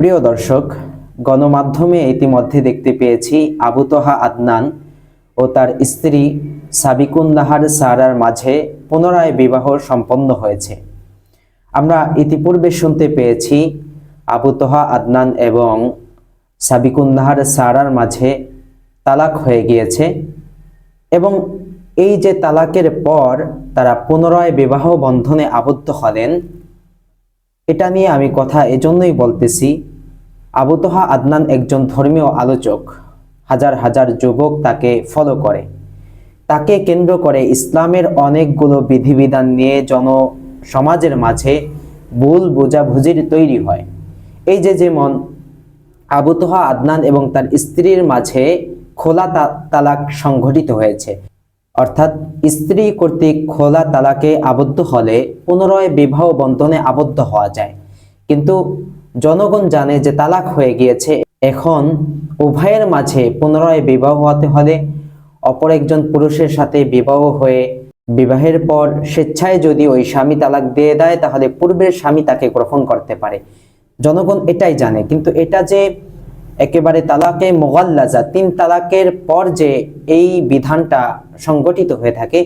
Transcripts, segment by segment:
প্রিয় দর্শক, গণমাধ্যমে ইতিমধ্যে দেখতে পেয়েছি আবু তোহা আদনান ও তার স্ত্রী সাবিকুন নাহার সারার মাঝে পুনরায় বিবাহ সম্পন্ন হয়েছে। আমরা ইতিপূর্বে শুনতে পেয়েছি আবু তোহা আদনান এবং সাবিকুন নাহার সারার মাঝে তালাক হয়ে গিয়েছে এবং এই যে তালাকের পর তারা পুনরায় বিবাহ বন্ধনে আবদ্ধ হলেন, এটা নিয়ে আমি কথা এজন্যই বলতেছি। আবু তোহা আদনান একজন ধর্মীয় আলোচক, হাজার হাজার যুবক তাকে ফলো করে। তাকে কেন্দ্র করে ইসলামের অনেকগুলো বিধিবিধান নিয়ে সমাজের মাঝে ভুল বোঝাবুঝির তৈরি হয়। এই যেমন আবু তোহা আদনান এবং তার স্ত্রীর মাঝে খোলা তালাক সংঘটিত হয়েছে, অর্থাৎ স্ত্রী কর্তৃক খোলা তালাকে আবদ্ধ হলে পুনরায় বিবাহ বন্ধনে আবদ্ধ হওয়া যায়। কিন্তু জনগণ জানে যে তালাক হয়ে গিয়েছে, এখন উভয়ের মাঝে পুনরায় বিবাহ হতে হলে অপর একজন পুরুষের সাথে বিবাহ হয়ে বিবাহের পর স্বেচ্ছায় যদি ওই স্বামী তালাক দিয়ে দেয়, তাহলে পূর্বের স্বামী তাকে গ্রহণ করতে পারে। জনগণ এটাই জানে, কিন্তু এটা যে একেবারে তালাকে মোগাল্লাজা, 3 তালাকের পর যে এই বিধানটা সংগঠিত হয়ে থাকে,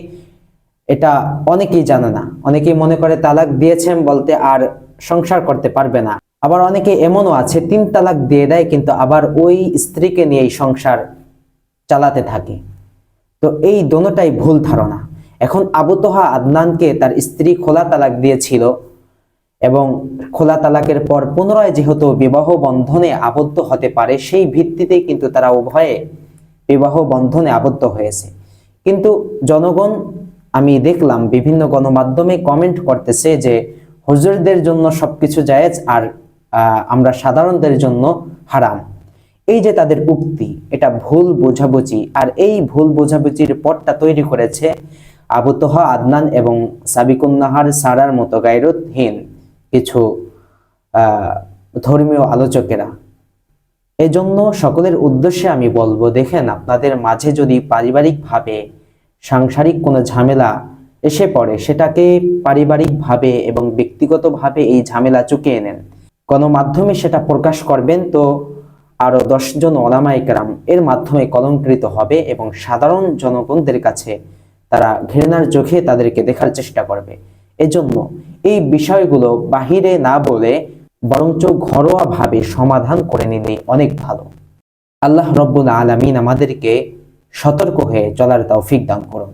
এটা অনেকেই জানে না। অনেকেই মনে করে তালাক দিয়েছেন বলতে আর সংসার করতে পারবে না। আবার অনেকে এমনও আছে 3 তালাক দিয়ে দেয় কিন্তু আবার ওই স্ত্রীকে নিয়েই সংসার চালাতে থাকে। তো এই দোনোটাই ভুল ধারণা। এখন আবু তোহা আদনানকে তার স্ত্রী খোলা তালাক দিয়েছিল এবং খোলা তালাকের পর পুনরায় যেহেতু বিবাহ বন্ধনে আবদ্ধ হতে পারে, সেই ভিত্তিতে কিন্তু তারা উভয়ে বিবাহ বন্ধনে আবদ্ধ হয়েছে। কিন্তু জনগণ, আমি দেখলাম বিভিন্ন গণমাধ্যমে কমেন্ট করতেছে যে হুজুরদের জন্য সবকিছু জায়েজ আর আমরা সাধারণদের জন্য হারাম। এই যে তাদের উক্তি, এটা ভুল বোঝাবুঝি। আর এই ভুল বোঝাবুঝির পথটা তৈরি করেছে আবু তোহা আদনান এবং সাবিকুন নাহার সারার মতো গায়রতহীন কিছু ধর্মীয় আলোচকেরা। এজন্য সকলের উদ্দেশ্যে আমি বলবো, দেখেন, আপনাদের মাঝে যদি পারিবারিকভাবে সাংসারিক কোনো ঝামেলা এসে পড়ে, সেটাকে পারিবারিকভাবে এবং ব্যক্তিগতভাবে এই ঝামেলা চুকিয়ে নেন। গণমাধ্যমে সেটা প্রকাশ করবেন তো আরো 10 জন ওলামায়ে কেরাম এর মাধ্যমে কলঙ্কিত হবে এবং সাধারণ জনগণদের কাছে তারা ঘৃণার চোখে তাদেরকে দেখার চেষ্টা করবে। এজন্য এই বিষয়গুলো বাহিরে না বলে বরঞ্চ ঘরোয়া ভাবে সমাধান করে নিলে অনেক ভালো। আল্লাহ রব্বুল আলামিন আমাদেরকে সতর্ক হয়ে চলার তৌফিক দান করুন।